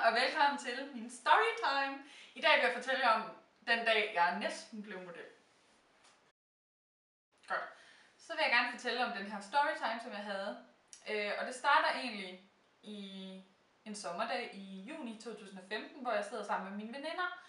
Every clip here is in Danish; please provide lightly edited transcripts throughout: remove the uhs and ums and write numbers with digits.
og velkommen til min storytime. I dag vil jeg fortælle jer om den dag, jeg næsten blev model. Godt. Så vil jeg gerne fortælle om den her storytime, som jeg havde. Og det starter egentlig i en sommerdag i juni 2015, hvor jeg sidder sammen med mine veninder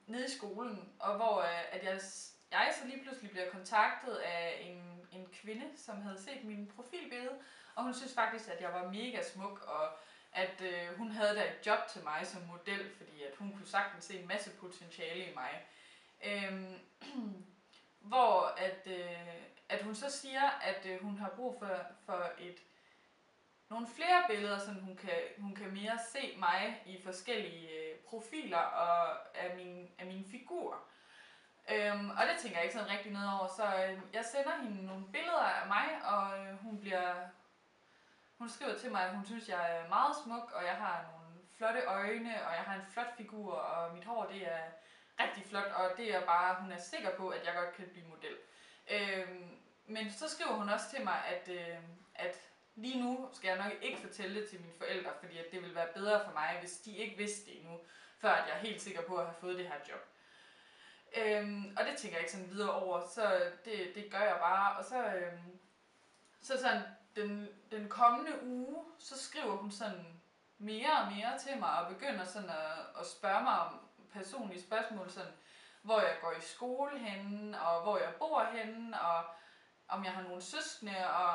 nede i skolen, og hvor at jeg så lige pludselig bliver kontaktet af en kvinde, som havde set min profilbillede, og hun synes faktisk, at jeg var mega smuk, og at hun havde da et job til mig som model, fordi at hun kunne sagtens se en masse potentiale i mig. Hvor at hun så siger, at hun har brug for nogle flere billeder, så hun kan mere se mig i forskellige profiler og af min figur. Og det tænker jeg ikke sådan rigtig noget over, så jeg sender hende nogle billeder af mig, og hun skriver til mig, at hun synes, jeg er meget smuk, og jeg har nogle flotte øjne, og jeg har en flot figur, og mit hår det er rigtig flot, og det er bare, hun er sikker på, at jeg godt kan blive model. Men så skriver hun også til mig, at lige nu skal jeg nok ikke fortælle det til mine forældre, fordi at det vil være bedre for mig, hvis de ikke vidste det endnu, før at jeg er helt sikker på at have fået det her job. Og det tænker jeg ikke sådan videre over, så det gør jeg bare, og så sådan den kommende uge, så skriver hun sådan mere og mere til mig, og begynder sådan at spørge mig om personlige spørgsmål, sådan hvor jeg går i skole henne, og hvor jeg bor henne, og om jeg har nogle søskende, og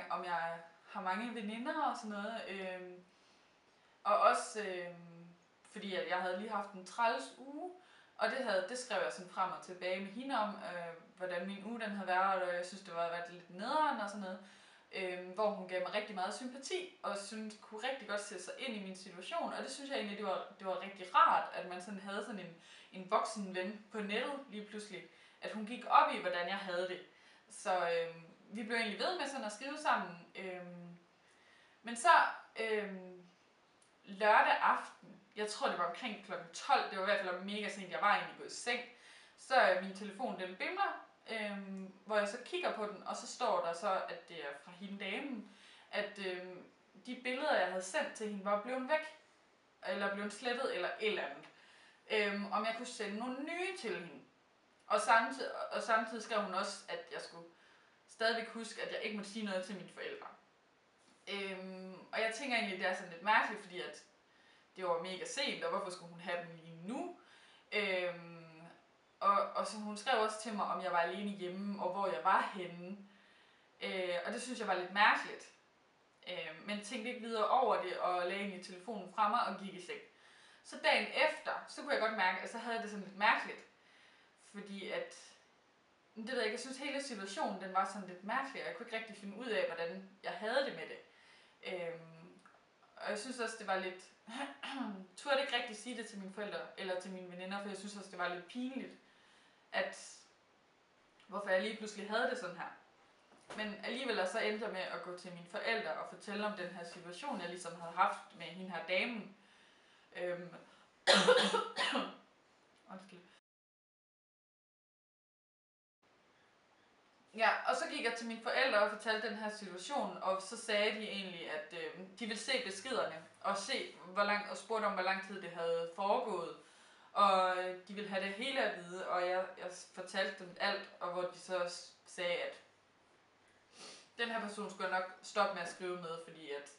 om jeg har mange veninder og sådan noget. Og også fordi at jeg havde lige haft en træls uge, og det skrev jeg sådan frem og tilbage med hende om, hvordan min uge den havde været, og jeg synes, det var været lidt nederen og sådan noget. Hvor hun gav mig rigtig meget sympati, og kunne rigtig godt sætte sig ind i min situation, og det synes jeg egentlig, det var rigtig rart, at man sådan havde sådan en voksen ven på nettet lige pludselig, at hun gik op i, hvordan jeg havde det. Så vi blev egentlig ved med sådan at skrive sammen. Men så lørdag aften, jeg tror det var omkring kl. 12, det var i hvert fald mega sent, jeg var egentlig gået i seng, så min telefon den bimler, hvor jeg så kigger på den, og så står der så, at det er fra hende damen, at de billeder, jeg havde sendt til hende, var blevet væk, eller blevet slettet, eller et eller andet. Om jeg kunne sende nogle nye til hende. Og samtidig skrev hun også, at jeg skulle stadigvæk huske, at jeg ikke måtte sige noget til mine forældre. Og jeg tænker egentlig, det er sådan lidt mærkeligt, fordi at det var mega sent, og hvorfor skulle hun have dem lige nu? Og så hun skrev også til mig, om jeg var alene hjemme, og hvor jeg var henne. Og det synes jeg var lidt mærkeligt. Men tænkte ikke videre over det, og lagde egentlig telefonen fra mig og gik i seng. Så dagen efter, så kunne jeg godt mærke, at så havde jeg det sådan lidt mærkeligt. Fordi at, det ved jeg ikke, jeg synes hele situationen, den var sådan lidt mærkelig, og jeg kunne ikke rigtig finde ud af, hvordan jeg havde det med det. Og jeg synes også, det var lidt, turde ikke rigtig sige det til mine forældre, eller til mine veninder, for jeg synes også, det var lidt pinligt, at hvorfor jeg lige pludselig havde det sådan her. Men alligevel så endte jeg med at gå til mine forældre og fortælle om den her situation, jeg ligesom havde haft med hende her damen. Ja, og så gik jeg til mine forældre og fortalte den her situation, og så sagde de egentlig, at de ville se beskederne og se, og spurgte om, hvor lang tid det havde foregået. Og de ville have det hele at vide, og jeg fortalte dem alt, og hvor de så også sagde, at den her person skulle jeg nok stoppe med at skrive med, fordi at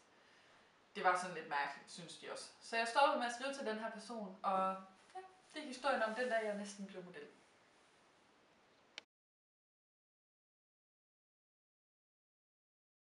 det var sådan lidt mærkeligt, synes de også. Så jeg stoppede med at skrive til den her person, og ja, det er historien om den dag, jeg næsten blev model.